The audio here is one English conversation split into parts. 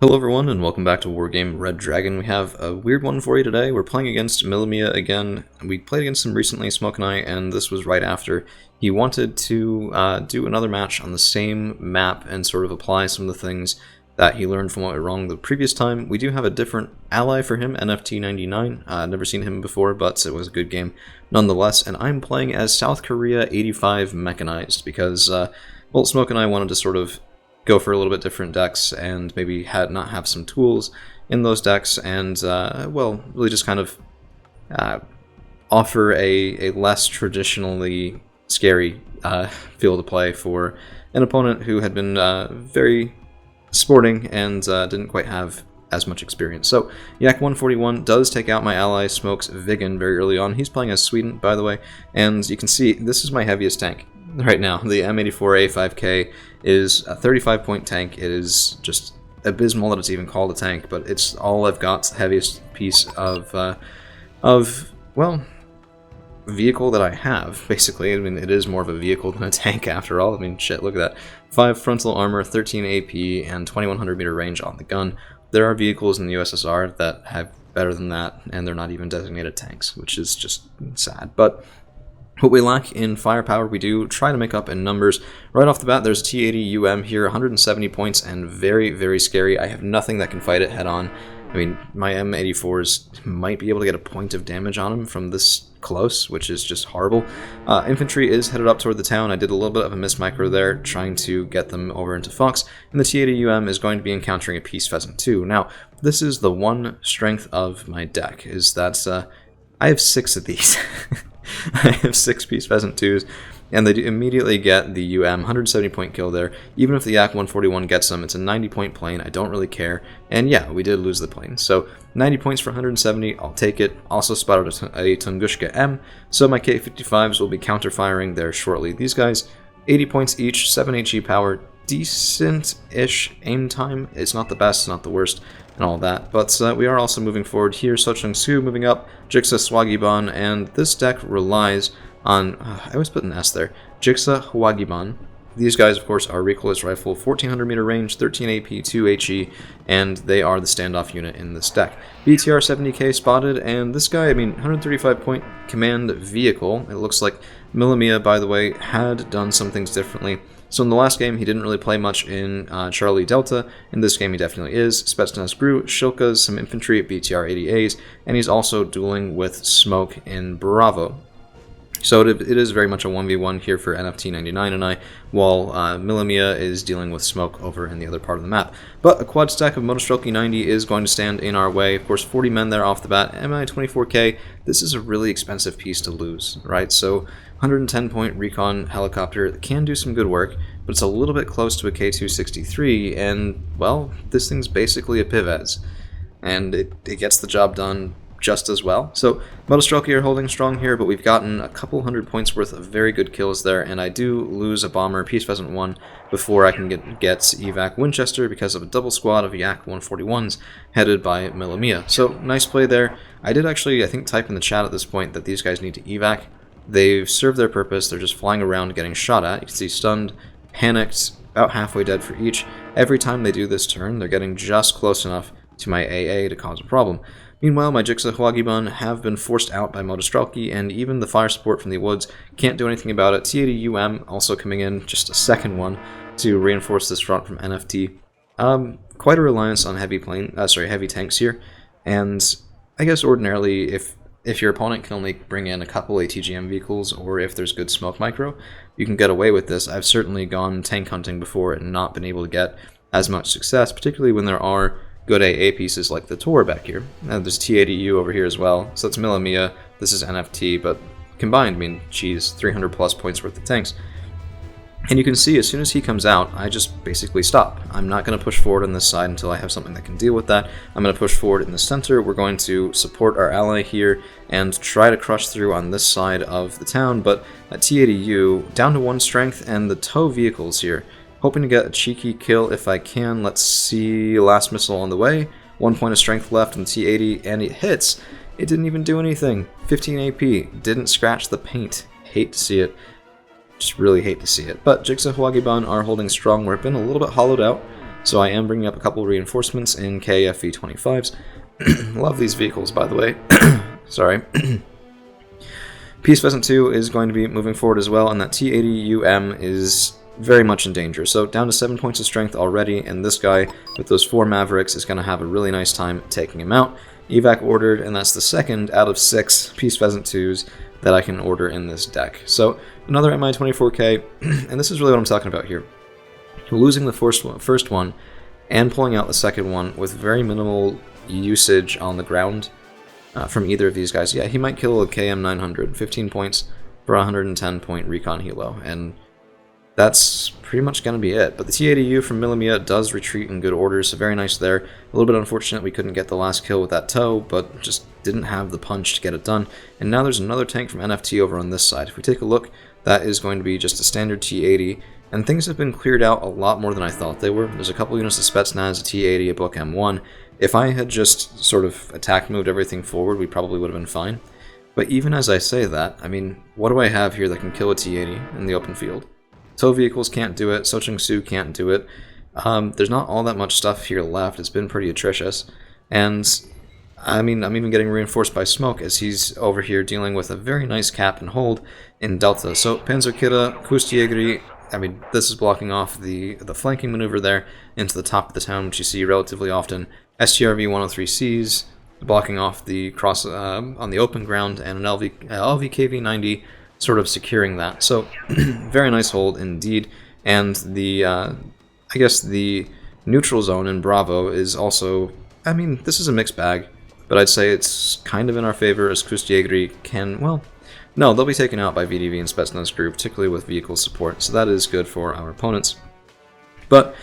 Hello everyone and welcome back to Wargame Red Dragon. We have a weird one for you today. We're playing against Milamia again. We played against him recently, Smoke and I, and this was right after. He wanted to do another match on the same map and sort of apply some of the things that he learned from what went wrong the previous time. We do have a different ally for him, NFT99. Never seen him before, but it was a good game nonetheless. And I'm playing as South Korea 85 Mechanized because, well, Smoke and I wanted to sort of go for a little bit different decks and maybe not have some tools in those decks and, well, really just kind of offer a less traditionally scary field to play for an opponent who had been very sporting and didn't quite have as much experience. So Yak 141 does take out my ally Smoke's Viggen very early on. He's playing as Sweden, by the way, and you can see this is my heaviest tank right now. The M84A5K is a 35-point tank. It is just abysmal that it's even called a tank, but it's all I've got. It's the heaviest piece of well, vehicle that I have, basically. I mean, it is more of a vehicle than a tank after all. I mean, shit, look at that. 5 frontal armor, 13 AP, and 2100 meter range on the gun. There are vehicles in the USSR that have better than that, and they're not even designated tanks, which is just sad. But what we lack in firepower, we do try to make up in numbers. Right off the bat, there's a T80 UM here, 170 points, and very, very scary. I have nothing that can fight it head-on. I mean, my M84s might be able to get a point of damage on him from this close, which is just horrible. Infantry is headed up toward the town. I did a little bit of a mismicro there, trying to get them over into Fox, and the T80 UM is going to be encountering a Peace Pheasant too. Now, this is the one strength of my deck, is that I have 6 of these. I have 6 Peace Pheasant 2s, and they do immediately get the UM, 170-point kill there. Even if the Yak 141 gets them, it's a 90-point plane. I don't really care. And yeah, we did lose the plane. So 90 points for 170, I'll take it. Also spotted a Tunguska M, so my K-55s will be counter-firing there shortly. These guys, 80 points each, 7 HE power, decent-ish aim time. It's not the best, not the worst, and all that. But we are also moving forward here. Sochung Su moving up, Jigsaw Hwagiban, and this deck relies on, I always put an S there, Jigsaw Hwagiban. These guys, of course, are recoilless rifle, 1400 meter range, 13 AP, 2 HE, and they are the standoff unit in this deck. BTR 70k spotted, and this guy, I mean, 135 point command vehicle. It looks like Milamia, by the way, had done some things differently. So in the last game, he didn't really play much in Charlie Delta. In this game, he definitely is. Spetsnaz Gru, Shilkas, some infantry at BTR 80As, and he's also dueling with Smoke in Bravo. So it is very much a 1v1 here for NFT99 and I, while Milamia is dealing with Smoke over in the other part of the map. But a quad stack of Motostrelki 90 is going to stand in our way. Of course, 40 men there off the bat. Mi-24K, this is a really expensive piece to lose, right? So 110-point recon helicopter can do some good work, but it's a little bit close to a K263, and, well, this thing's basically a Pivez, and it gets the job done just as well. So Motostrelki are holding strong here, but we've gotten a couple hundred points worth of very good kills there, and I do lose a bomber, Peace Pheasant 1, before I can get Evac Winchester because of a double squad of Yak 141s headed by Milamia. So nice play there. I did actually, I think, type in the chat at this point that these guys need to evac. They've served their purpose. They're just flying around getting shot at. You can see stunned, panicked, about halfway dead for each. Every time they do this turn, they're getting just close enough to my AA to cause a problem. Meanwhile, my Jigsaw Hwagiban have been forced out by Motostrelki, and even the fire support from the woods can't do anything about it. T80 UM also coming in, just a second one, to reinforce this front from NFT. Quite a reliance on heavy tanks here, and I guess ordinarily, if your opponent can only bring in a couple ATGM vehicles, or if there's good smoke micro, you can get away with this. I've certainly gone tank hunting before and not been able to get as much success, particularly when there are good AA pieces like the Tor back here. Now there's T80U over here as well, so that's Milamia, this is NFT, but combined, I mean, geez, 300 plus points worth of tanks. And you can see as soon as he comes out, I just basically stop. I'm not going to push forward on this side until I have something that can deal with that. I'm going to push forward in the center. We're going to support our ally here and try to crush through on this side of the town, but at T80U, down to 1 strength, and the tow vehicles here. Hoping to get a cheeky kill if I can. Let's see, last missile on the way. 1 point of strength left in the T80, and it hits. It didn't even do anything. 15 AP, didn't scratch the paint. Hate to see it. Just really hate to see it. But Jigsaw Hwagiban are holding strong. We've been a little bit hollowed out, So I am bringing up a couple reinforcements in KFV 25s. Love these vehicles, by the way. Sorry. Peace Pheasant 2 is going to be moving forward as well, and that T80UM is very much in danger. So down to 7 points of strength already, and this guy with those 4 Mavericks is going to have a really nice time taking him out. Evac ordered, and that's the second out of 6 Peace Pheasant 2s that I can order in this deck. So another MI24K, and this is really what I'm talking about here. Losing the first one and pulling out the second one with very minimal usage on the ground from either of these guys. Yeah, he might kill a KM900, 15 points for 110 point recon helo, and that's pretty much going to be it. But the T80U from Millimia does retreat in good order, so very nice there. A little bit unfortunate we couldn't get the last kill with that tow, but just didn't have the punch to get it done. And now there's another tank from NFT over on this side. If we take a look, that is going to be just a standard T80, and things have been cleared out a lot more than I thought they were. There's a couple units of Spetsnaz, a T80, a Book M1. If I had just sort of attack moved everything forward, we probably would have been fine. But even as I say that, I mean, what do I have here that can kill a T80 in the open field? Tow vehicles can't do it, Sochung Su can't do it. There's not all that much stuff here left, it's been pretty atrocious. And, I mean, I'm even getting reinforced by Smoke as he's over here dealing with a very nice cap and hold in Delta. So, Panzerkita, Kustjägeri, I mean, this is blocking off the flanking maneuver there into the top of the town, which you see relatively often. STRV 103Cs blocking off the cross on the open ground, and an LVKV-90 sort of securing that. So, very nice hold indeed. And the, I guess the neutral zone in Bravo is also, I mean, this is a mixed bag, but I'd say it's kind of in our favor as Kustjägeri can, well, no, they'll be taken out by VDV and Spetsnaz group, particularly with vehicle support, so that is good for our opponents. But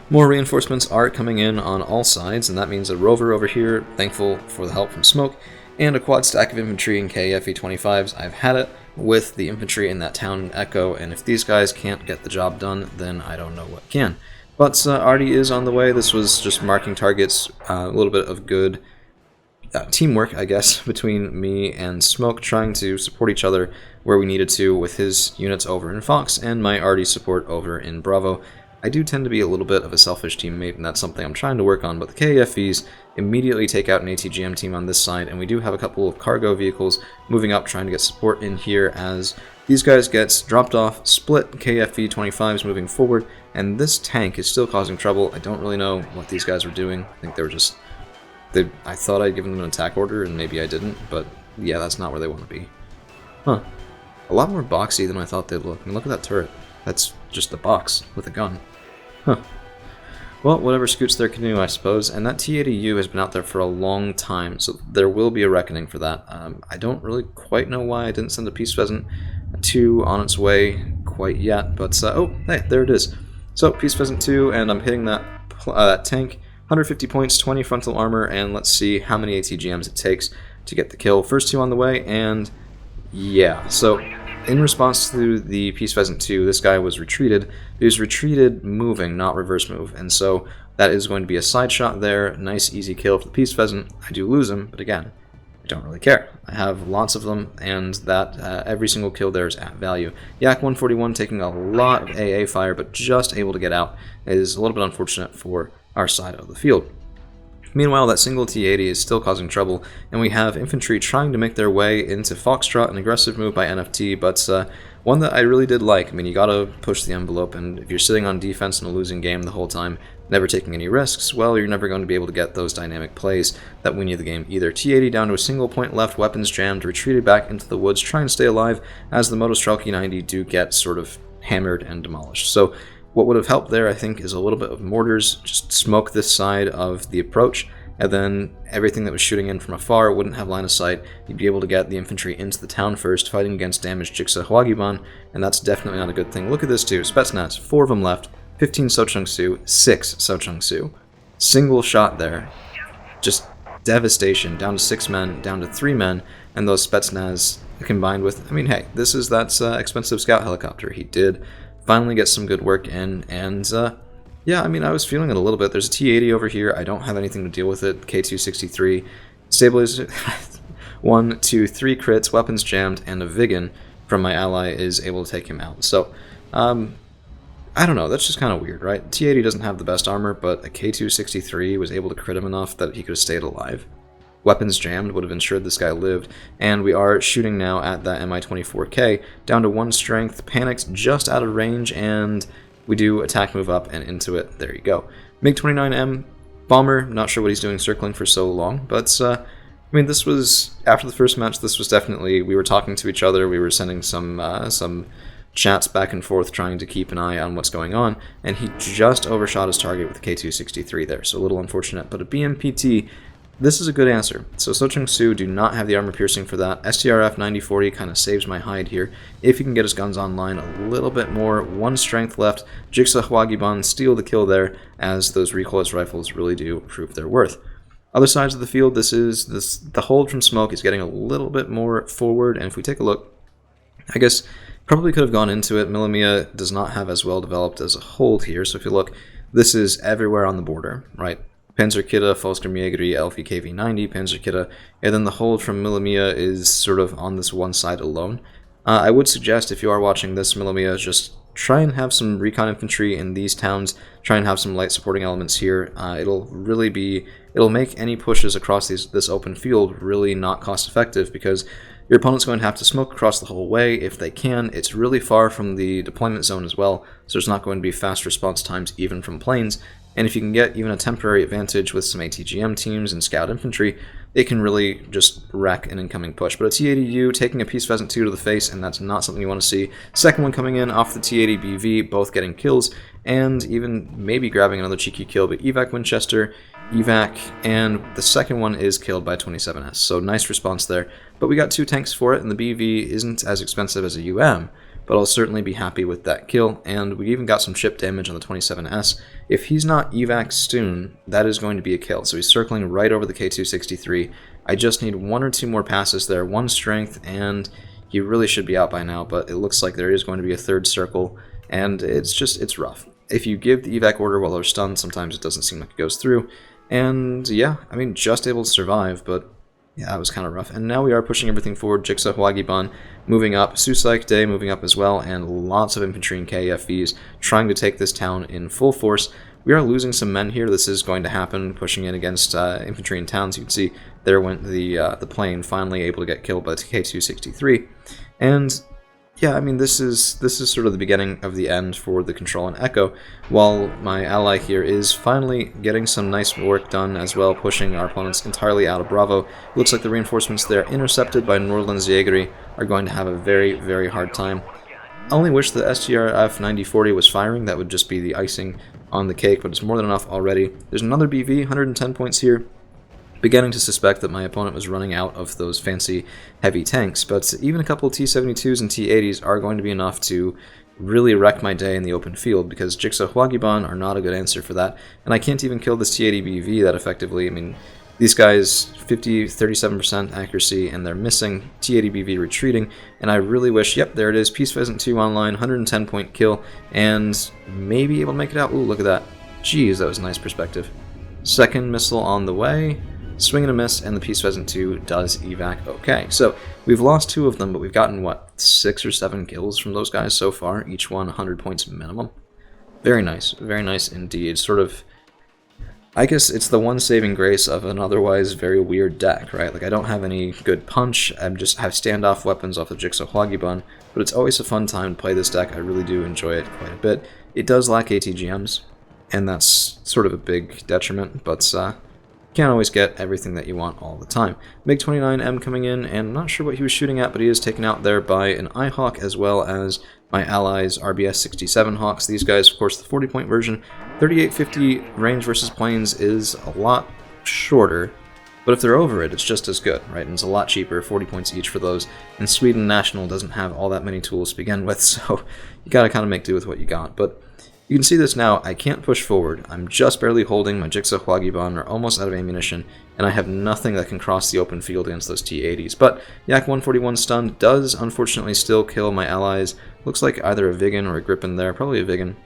more reinforcements are coming in on all sides, and that means a rover over here, thankful for the help from Smoke, and a quad stack of infantry in KFE-25s. I've had it with the infantry in that town Echo, and if these guys can't get the job done, then I don't know what can. But Artie is on the way. This was just marking targets, a little bit of good teamwork, I guess, between me and Smoke, trying to support each other where we needed to with his units over in Fox and my Artie support over in Bravo. I do tend to be a little bit of a selfish teammate, and that's something I'm trying to work on, but the KFEs immediately take out an ATGM team on this side, and we do have a couple of cargo vehicles moving up, trying to get support in here as these guys get dropped off, split KFE 25s moving forward, and this tank is still causing trouble. I don't really know what these guys were doing. I think they were just... I thought I'd given them an attack order, and maybe I didn't, but yeah, that's not where they want to be. Huh. A lot more boxy than I thought they'd look. I mean, look at that turret. That's just a box with a gun. Huh. Well, whatever scoots their canoe, I suppose. And that T80U has been out there for a long time, so there will be a reckoning for that. I don't really quite know why I didn't send a Peace Pheasant 2 on its way quite yet, but oh, hey, there it is. So, Peace Pheasant 2, and I'm hitting that tank. 150 points, 20 frontal armor, and let's see how many ATGMs it takes to get the kill. First 2 on the way, and yeah, so in response to the Peace Pheasant 2, this guy was retreated. He was retreated moving, not reverse move, and so that is going to be a side shot there. Nice, easy kill for the Peace Pheasant. I do lose him, but again, I don't really care. I have lots of them, and that every single kill there is at value. Yak 141 taking a lot of AA fire, but just able to get out is a little bit unfortunate for our side of the field. Meanwhile, that single T80 is still causing trouble, and we have infantry trying to make their way into Foxtrot, an aggressive move by NFT, but one that I really did like. I mean, you gotta push the envelope, and if you're sitting on defense in a losing game the whole time, never taking any risks, well, you're never going to be able to get those dynamic plays that win you the game either. T80 down to a single point left, weapons jammed, retreated back into the woods, trying to stay alive, as the Motostrelki 90 do get sort of hammered and demolished. So what would have helped there, I think, is a little bit of mortars, just smoke this side of the approach, and then everything that was shooting in from afar wouldn't have line of sight. You'd be able to get the infantry into the town first, fighting against damaged Jigsaw Hwagiban, and that's definitely not a good thing. Look at this too, Spetsnaz, 4 of them left, 15 Sochung Su, 6 Sochung Su. Single shot there, just devastation, down to 6 men, down to 3 men, and those Spetsnaz combined with, I mean, hey, this is that expensive scout helicopter. He did finally get some good work in, and yeah, I mean, I was feeling it a little bit. There's a T80 over here. I don't have anything to deal with it. K263. Stabilizer, 1, 2, 3 crits, weapons jammed, and a Vigan from my ally is able to take him out. So, I don't know, that's just kind of weird, right? T-80 doesn't have the best armor, but a K263 was able to crit him enough that he could have stayed alive. Weapons jammed would have ensured this guy lived, and we are shooting now at that Mi-24K, down to 1 strength, panicked just out of range, and we do attack move up and into it. There you go. MiG-29M, bomber, not sure what he's doing circling for so long, but I mean, this was, after the first match, this was definitely, we were talking to each other, we were sending some chats back and forth trying to keep an eye on what's going on, and he just overshot his target with the K263 there, so a little unfortunate, but a BMPT, this is a good answer. So Sochung Su do not have the armor piercing for that. STRF 9040 kind of saves my hide here. If he can get his guns online a little bit more, 1 strength left. Jigsaw Hwagiban steal the kill there, as those recoilless rifles really do prove their worth. Other sides of the field, the hold from smoke is getting a little bit more forward, and if we take a look, I guess probably could have gone into it. Millimia does not have as well developed as a hold here, so if you look, this is everywhere on the border, right? Panzerkitta, Volksgrenjäger, LVKV-90, Panzerkitta, and then the hold from Millimia is sort of on this one side alone. I would suggest, if you are watching this, Millimia, just try and have some recon infantry in these towns, try and have some light supporting elements here. It'll make any pushes across this open field really not cost effective, because your opponent's going to have to smoke across the whole way if they can. It's really far from the deployment zone as well, so there's not going to be fast response times even from planes. And if you can get even a temporary advantage with some ATGM teams and scout infantry, it can really just wreck an incoming push. But a T-80U taking a Peace Pheasant 2 to the face, and that's not something you want to see. Second one coming in off the T-80BV, both getting kills, and even maybe grabbing another cheeky kill, but Evac Winchester, Evac, and the second one is killed by 27S. So nice response there. But we got 2 tanks for it, and the BV isn't as expensive as a UM, but I'll certainly be happy with that kill, and we even got some chip damage on the 27S. If he's not evac soon, that is going to be a kill, so he's circling right over the K263. I just need 1 or 2 more passes there, 1 strength, and he really should be out by now, but it looks like there is going to be a 3rd circle, and it's rough. If you give the evac order while they're stunned, sometimes it doesn't seem like it goes through, and yeah, I mean, just able to survive, but yeah, that was kind of rough. And now we are pushing everything forward. Jigsaw Hwagiban moving up. Susaik Day moving up as well. And lots of infantry and KFVs trying to take this town in full force. We are losing some men here. This is going to happen. Pushing in against infantry in towns. You can see there went the plane, finally able to get killed by the K263. And yeah, I mean, this is sort of the beginning of the end for the Control and Echo, while my ally here is finally getting some nice work done as well, pushing our opponents entirely out of Bravo. It looks like the reinforcements there, intercepted by Nordlandsjägeri, are going to have a very, very hard time. I only wish the STRF 9040 was firing. That would just be the icing on the cake, but it's more than enough already. There's another BV, 110 points here. Beginning to suspect that my opponent was running out of those fancy heavy tanks, but even a couple of T-72s and T-80s are going to be enough to really wreck my day in the open field, because Jigsaw Hwagiban are not a good answer for that, and I can't even kill this T-80BV that effectively. I mean, these guys, 37% accuracy, and they're missing, T-80BV retreating, and I really wish, yep, there it is, Peace Pheasant 2 online, 110 point kill, and maybe able to make it out. Ooh, look at that. Jeez, that was a nice perspective. Second missile on the way. Swing and a miss, and the Peace Pheasant 2 does evac okay. So we've lost 2 of them, but we've gotten, what, 6 or 7 kills from those guys so far, each one 100 points minimum. Very nice indeed. Sort of, I guess it's the one saving grace of an otherwise very weird deck, right? Like, I don't have any good punch, I just have standoff weapons off of Jigsaw Hwagiban, but it's always a fun time to play this deck. I really do enjoy it quite a bit. It does lack ATGMs, and that's sort of a big detriment, but can't always get everything that you want all the time. MiG-29M coming in, and I'm not sure what he was shooting at, but he is taken out there by an iHawk, as well as my allies' RBS-67 Hawks. These guys, of course, the 40-point version. 3850 range versus planes is a lot shorter, but if they're over it, it's just as good, right? And it's a lot cheaper, 40 points each for those. And Sweden National doesn't have all that many tools to begin with, so you gotta kind of make do with what you got. But you can see this now, I can't push forward. I'm just barely holding, my Jigsaw Hwagiban are almost out of ammunition, and I have nothing that can cross the open field against those T-80s. But Yak 141 stunned does unfortunately still kill my allies. Looks like either a Viggen or a Gripen there, probably a Viggen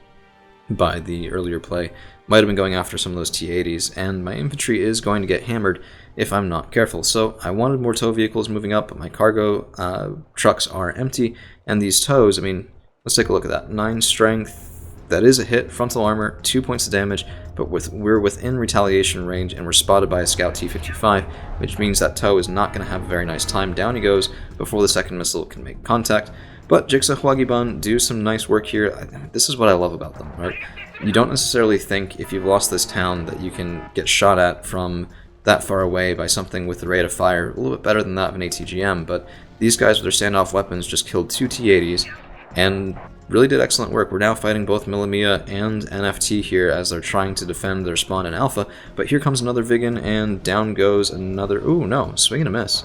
by the earlier play. Might have been going after some of those T-80s, and my infantry is going to get hammered if I'm not careful. So I wanted more tow vehicles moving up, but my cargo trucks are empty, and these tows, I mean, let's take a look at that. 9 strength, that is a hit. Frontal armor, 2 points of damage, but we're within retaliation range, and we're spotted by a scout T-55, which means that Toe is not going to have a very nice time. Down he goes before the second missile can make contact. But Jigsaw Hwagiban do some nice work here. This is what I love about them, right? You don't necessarily think if you've lost this town that you can get shot at from that far away by something with the rate of fire, a little bit better than that of an ATGM, but these guys with their standoff weapons just killed 2 T-80s and really did excellent work. We're now fighting both Millimia and NFT here as they're trying to defend their spawn in Alpha, but here comes another Viggen, and down goes another... Ooh, no, swing and a miss.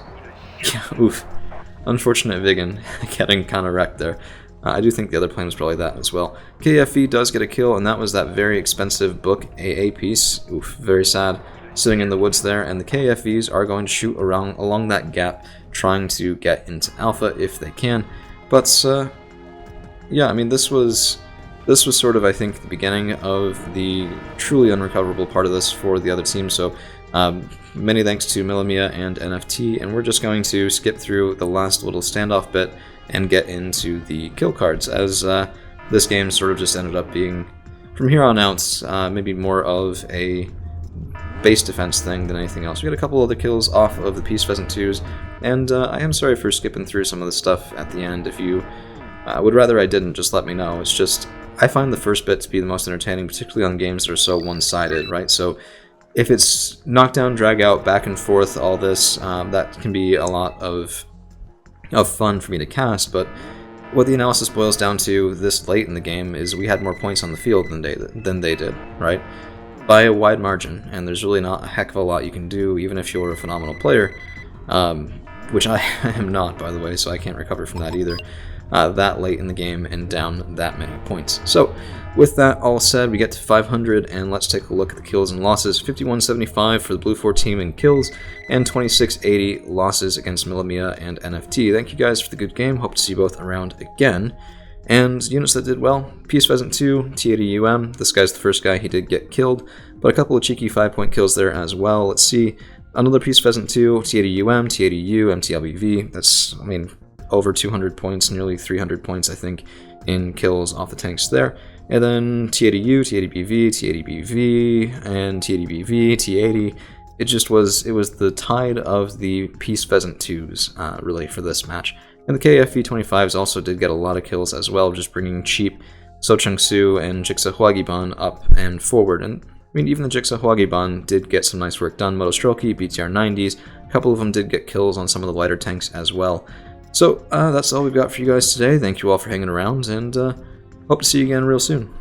Yeah, oof. Unfortunate Viggen getting kind of wrecked there. I do think the other plane was probably that as well. KFE does get a kill, and that was that very expensive book AA piece. Oof, very sad. Sitting in the woods there, and the KFEs are going to shoot along that gap, trying to get into Alpha if they can. But yeah, I mean, this was sort of, I think, the beginning of the truly unrecoverable part of this for the other team. So many thanks to Millimia and NFT, and we're just going to skip through the last little standoff bit and get into the kill cards, as this game sort of just ended up being, from here on out, maybe more of a base defense thing than anything else. We got a couple other kills off of the Peace Pheasant 2s, and I am sorry for skipping through some of the stuff at the end. If you would rather I didn't, just let me know. It's just, I find the first bit to be the most entertaining, particularly on games that are so one-sided, right? So if it's knockdown, drag out, back and forth, all this, that can be a lot of fun for me to cast, but what the analysis boils down to this late in the game is we had more points on the field than they did, right? By a wide margin, and there's really not a heck of a lot you can do, even if you're a phenomenal player, which I am not, by the way, so I can't recover from that either, that late in the game and down that many points. So, with that all said, we get to 500, and let's take a look at the kills and losses. 5175 for the Blue 4 team in kills, and 2680 losses against Millimia and NFT. Thank you guys for the good game, hope to see you both around again. And units that did well, Peace Pheasant 2, T80UM, this guy's the first guy, he did get killed, but a couple of cheeky 5-point kills there as well. Let's see, another Peace Pheasant 2, T80UM, T80U, MTLBV, that's, I mean, over 200 points, nearly 300 points, I think, in kills off the tanks there. And then T80U, T80BV, T80BV, and T80BV, T80. It was the tide of the Peace Pheasant 2s, really, for this match. And the KFE-25s also did get a lot of kills as well, just bringing cheap So Chung-Soo and Jigsaw Hwagiban up and forward. And I mean, even the Jigsaw Hwagiban did get some nice work done. Motostroki, BTR-90s, a couple of them did get kills on some of the lighter tanks as well. So that's all we've got for you guys today. Thank you all for hanging around, and hope to see you again real soon.